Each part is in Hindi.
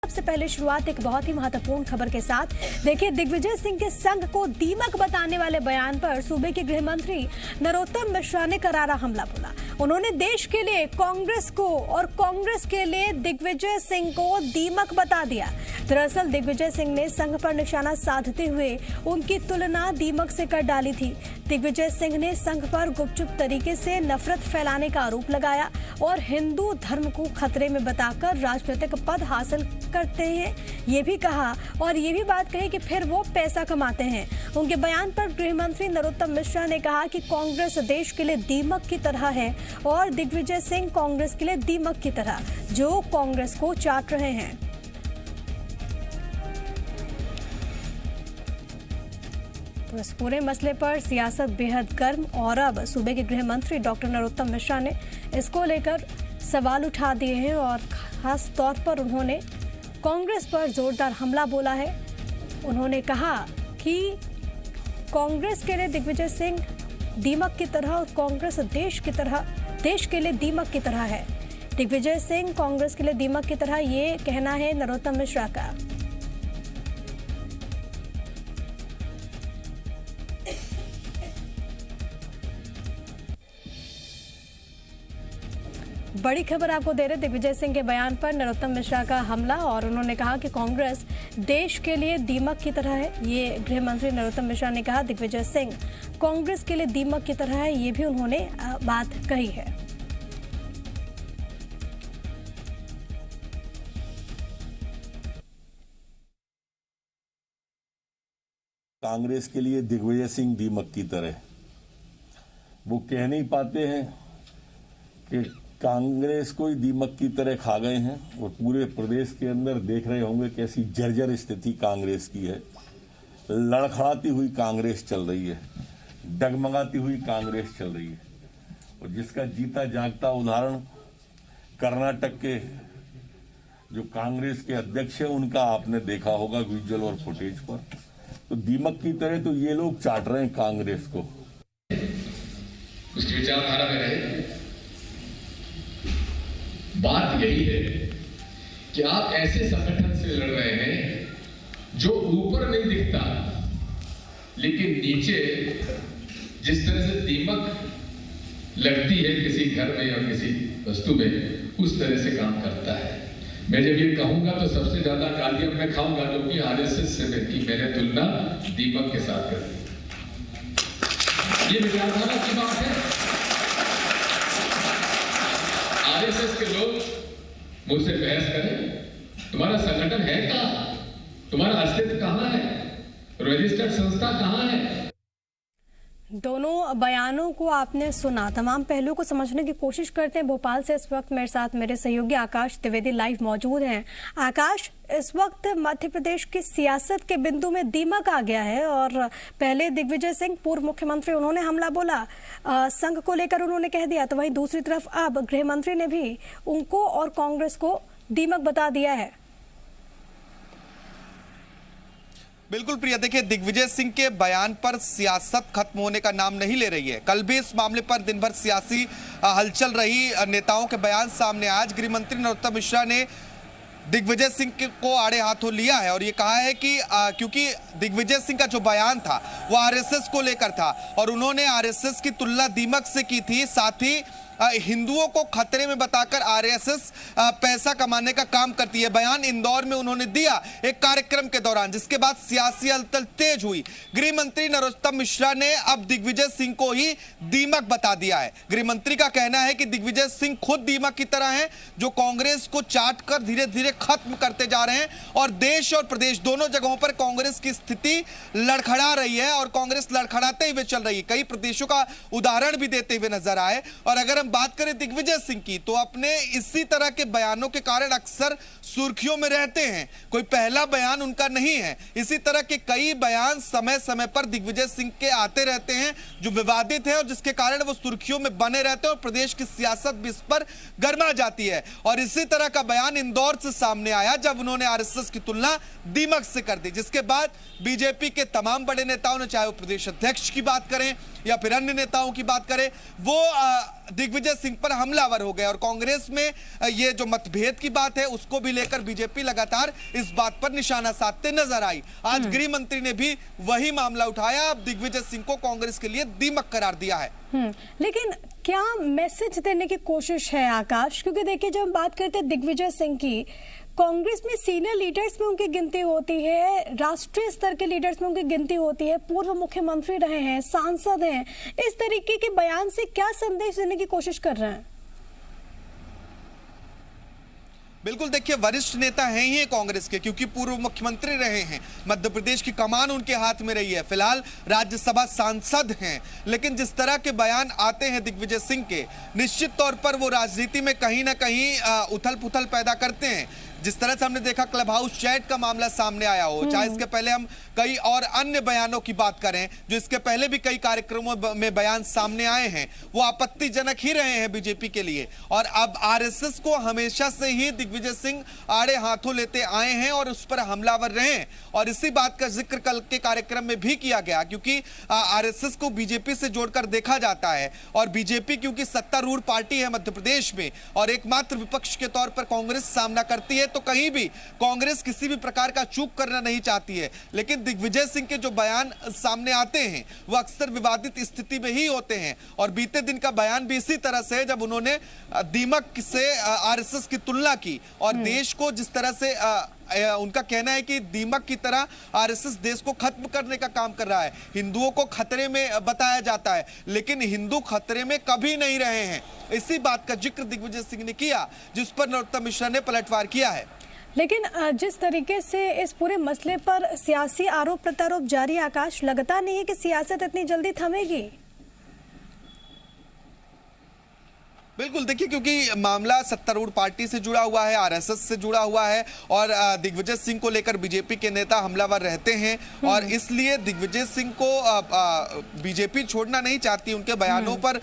सबसे पहले शुरुआत एक बहुत ही महत्वपूर्ण खबर के साथ। देखिए, दिग्विजय सिंह के संघ को दीमक बताने वाले बयान पर सूबे के गृह मंत्री नरोत्तम मिश्रा ने करारा हमला बोला। उन्होंने देश के लिए कांग्रेस को और कांग्रेस के लिए दिग्विजय सिंह को दीमक बता दिया। दरअसल दिग्विजय सिंह ने संघ पर निशाना साधते हुए उनकी तुलना दीमक से कर डाली थी। दिग्विजय सिंह ने संघ पर गुपचुप तरीके से नफरत फैलाने का आरोप लगाया और हिंदू धर्म को खतरे में बताकर राजनीतिक पद हासिल करते हैं, ये भी कहा और ये भी बात कही कि फिर वो पैसा कमाते हैं। उनके बयान पर गृह मंत्री नरोत्तम मिश्रा ने कहा कि कांग्रेस देश के लिए दीमक की तरह है और दिग्विजय सिंह कांग्रेस के लिए दीमक की तरह जो कांग्रेस को चाट रहे हैं। तो इस पूरे मसले पर सियासत बेहद गर्म और अब सूबे के गृह मंत्री डॉक्टर नरोत्तम मिश्रा ने इसको लेकर सवाल उठा दिए हैं और खास तौर पर उन्होंने कांग्रेस पर जोरदार हमला बोला है। उन्होंने कहा कि कांग्रेस के लिए दिग्विजय सिंह दीमक की तरह और कांग्रेस देश के लिए दीमक की तरह है। दिग्विजय सिंह कांग्रेस के लिए दीमक की तरह, ये कहना है नरोत्तम मिश्रा का। बड़ी खबर आपको दे रहे, दिग्विजय सिंह के बयान पर नरोत्तम मिश्रा का हमला और उन्होंने कहा कि कांग्रेस देश के लिए दीमक की तरह है। ये गृह मंत्री नरोत्तम मिश्रा ने कहा दिग्विजय सिंह कांग्रेस के लिए दीमक की तरह है, ये भी उन्होंने बात कही है। कांग्रेस के लिए दिग्विजय सिंह दीमक की तरह, वो कह नहीं पाते हैं कि कांग्रेस को ही दीमक की तरह खा गए हैं और पूरे प्रदेश के अंदर देख रहे होंगे कैसी जर्जर स्थिति कांग्रेस की है। लड़खड़ाती हुई कांग्रेस चल रही है, डगमगाती हुई कांग्रेस चल रही है। और जिसका जीता जागता उदाहरण कर्नाटक के जो कांग्रेस के अध्यक्ष है उनका आपने देखा होगा विजुअल और फुटेज पर। तो दीमक की तरह तो ये लोग चाट रहे हैं कांग्रेस को। उसकी विचारधारा में रहे। बात यही है कि आप ऐसे संगठन से लड़ रहे हैं जो ऊपर नहीं दिखता लेकिन नीचे जिस तरह से दीमक लगती है किसी घर में या किसी वस्तु में, उस तरह से काम करता है। मैं जब ये कहूंगा तो सबसे ज्यादा गालियां मैं खाऊंगा क्योंकि आरएसएस से की मैंने तुलना दीमक के साथ कर दी। ये विचारधारा की बात है। आरएसएस के लोग मुझसे बहस करें, तुम्हारा संगठन है कहां, तुम्हारा अस्तित्व कहां है, रजिस्टर्ड संस्था कहां है। दोनों बयानों को आपने सुना, तमाम पहलुओं को समझने की कोशिश करते हैं। भोपाल से इस वक्त मेरे साथ मेरे सहयोगी आकाश द्विवेदी लाइव मौजूद हैं। आकाश, इस वक्त मध्य प्रदेश की सियासत के बिंदु में दीमक आ गया है और पहले दिग्विजय सिंह पूर्व मुख्यमंत्री, उन्होंने हमला बोला, संघ को लेकर उन्होंने कह दिया, तो वहीं दूसरी तरफ अब गृह मंत्री ने भी उनको और कांग्रेस को दीमक बता दिया है। बिल्कुल प्रिया, देखिए दिग्विजय सिंह के बयान पर सियासत खत्म होने का नाम नहीं ले रही है। कल भी इस मामले पर दिन भर सियासी हलचल रही, नेताओं के बयान सामने। आज गृह मंत्री नरोत्तम मिश्रा ने दिग्विजय सिंह को आड़े हाथों लिया है और ये कहा है कि क्योंकि दिग्विजय सिंह का जो बयान था वो आरएसएस को लेकर था और उन्होंने आरएसएस की तुलना दीमक से की थी। साथ ही हिंदुओं को खतरे में बताकर आरएसएस पैसा कमाने का काम करती है। बयान इंदौर में उन्होंने दिया एक कार्यक्रम के दौरान, जिसके बाद सियासी हलचल तेज हुई। गृह मंत्री नरोत्तम मिश्रा ने अब दिग्विजय सिंह को ही दीमक बता दिया है। गृह मंत्री का कहना है कि दिग्विजय सिंह खुद दीमक की तरह हैं जो कांग्रेस को चाट कर धीरे धीरे खत्म करते जा रहे हैं और देश और प्रदेश दोनों जगहों पर कांग्रेस की स्थिति लड़खड़ा रही है और कांग्रेस लड़खड़ाते हुए चल रही है। कई प्रदेशों का उदाहरण भी देते हुए नजर आए। और अगर हम बात करें दिग्विजय सिंह की, तो अपने इसी तरह के बयानों के कारण अक्सर सुर्खियों में रहते हैं। कोई पहला बयान उनका नहीं है। इसी तरह के कई बयान समय समय पर दिग्विजय सिंह के आते रहते हैं जो विवादित है और जिसके कारण वो सुर्खियों में बने रहते हैं और प्रदेश की सियासत भी इस पर गर्मा जाती है। और इसी तरह का बयान इंदौर से सामने आया जब उन्होंने आरएसएस की तुलना दीमक से कर दी, जिसके बाद बीजेपी के तमाम बड़े नेताओं ने, चाहे वो प्रदेश अध्यक्ष की बात करें या फिर अन्य नेताओं की बात करें, वो दिग्विजय सिंह पर हमलावर हो गए। और कांग्रेस में ये जो मतभेद की बात है उसको भी लेकर बीजेपी लगातार इस बात पर निशाना साधते नजर आई। आज गृह मंत्री ने भी वही मामला उठाया। अब दिग्विजय सिंह को कांग्रेस के लिए दीमक करार दिया है। लेकिन क्या मैसेज देने की कोशिश है आकाश? क्योंकि देखिए, जब हम बात करते हैं दिग्विजय सिंह की, कांग्रेस में सीनियर लीडर्स में उनकी गिनती होती है, राष्ट्रीय स्तर के लीडर्स में उनकी गिनती होती है, पूर्व मुख्यमंत्री रहे हैं, सांसद हैं। इस तरीके के बयान से क्या संदेश देने की कोशिश कर रहे हैं? बिल्कुल, देखिए, वरिष्ठ नेता हैं ही कांग्रेस के, क्योंकि पूर्व मुख्यमंत्री रहे हैं, मध्य प्रदेश की कमान उनके हाथ में रही है, फिलहाल राज्यसभा सांसद हैं। लेकिन जिस तरह के बयान आते हैं दिग्विजय सिंह के, निश्चित तौर पर वो राजनीति में कहीं ना कहीं उथल पुथल पैदा करते हैं। जिस तरह से हमने देखा क्लब हाउस चैट का मामला सामने आया हो, चाहे इसके पहले हम कई और अन्य बयानों की बात करें जो इसके पहले भी कई कार्यक्रमों में बयान सामने आए हैं, वो आपत्तिजनक ही रहे हैं बीजेपी के लिए। और अब आरएसएस को हमेशा से ही दिग्विजय सिंह आड़े हाथों लेते आए हैं और उस पर हमलावर रहे हैं। और इसी बात का जिक्र कल के कार्यक्रम में भी किया गया, क्योंकि आरएसएस को बीजेपी से जोड़कर देखा जाता है। और बीजेपी क्योंकि सत्तारूढ़ पार्टी है मध्य प्रदेश में और एकमात्र विपक्ष के तौर पर कांग्रेस सामना करती है, तो कहीं भी कांग्रेस किसी भी प्रकार का चूक करना नहीं चाहती है। लेकिन दिग्विजय सिंह के जो बयान सामने आते हैं वो अक्सर विवादित स्थिति में ही होते हैं। और बीते दिन का बयान भी इसी तरह से है, जब उन्होंने दीमक से आरएसएस की तुलना की और देश को जिस तरह से उनका कहना है कि दीमक की तरह आरएसएस देश को खत्म करने का काम कर रहा है, हिंदुओं को खतरे में बताया जाता है, लेकिन हिंदू खतरे में कभी नहीं रहे हैं। इसी बात का जिक्र दिग्विजय सिंह ने किया, जिस पर नरोत्तम मिश्रा ने पलटवार किया है। लेकिन जिस तरीके से इस पूरे मसले पर सियासी आरोप प्रत्यारोप जारी, आकाश, लगता नहीं है कि सियासत इतनी जल्दी थमेगी। बिल्कुल, देखिए, क्योंकि मामला सत्तारूढ़ पार्टी से जुड़ा हुआ है, आरएसएस से जुड़ा हुआ है और दिग्विजय सिंह को लेकर बीजेपी के नेता हमलावर रहते हैं और इसलिए दिग्विजय सिंह को बीजेपी छोड़ना नहीं चाहती, उनके बयानों पर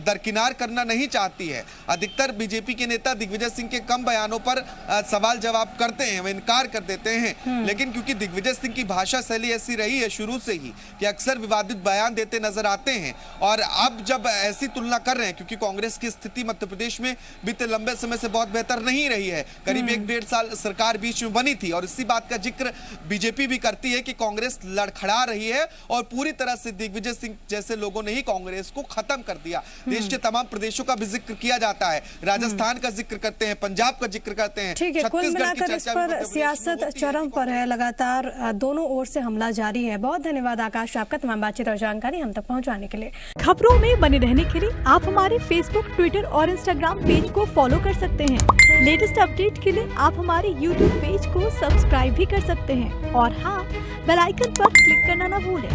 दरकिनार करना नहीं चाहती है। अधिकतर बीजेपी के नेता दिग्विजय सिंह के कम बयानों पर सवाल जवाब करते हैं, वे इनकार कर देते हैं। लेकिन क्योंकि दिग्विजय सिंह की भाषा शैली ऐसी रही है शुरू से ही कि अक्सर विवादित बयान देते नजर आते हैं और अब जब ऐसी तुलना कर रहे हैं, क्योंकि कांग्रेस की स्थिति मध्य प्रदेश में बीते लंबे समय से बहुत बेहतर नहीं रही है, करीब 1-1.5 साल सरकार बीच में बनी थी और इसी बात का जिक्र बीजेपी भी करती है कि कांग्रेस लड़खड़ा रही है और पूरी तरह से दिग्विजय सिंह जैसे लोगों ने ही कांग्रेस को खत्म कर दिया। देश के तमाम प्रदेशों का भी जिक्र किया जाता है, राजस्थान का जिक्र करते हैं, पंजाब का जिक्र करते हैं। ठीक है, कुल मिलाकर इस पर सियासत चरम पर है, लगातार दोनों ओर से हमला जारी है। बहुत धन्यवाद आकाश आपका तमाम बातचीत और जानकारी हम तक पहुंचाने के लिए। खबरों में बने रहने के लिए आप हमारे फेसबुक, ट्विटर और इंस्टाग्राम पेज को फॉलो कर सकते हैं। लेटेस्ट अपडेट के लिए आप हमारे यूट्यूब पेज को सब्सक्राइब भी कर सकते हैं और हाँ, बेल आइकन पर क्लिक करना ना भूलें।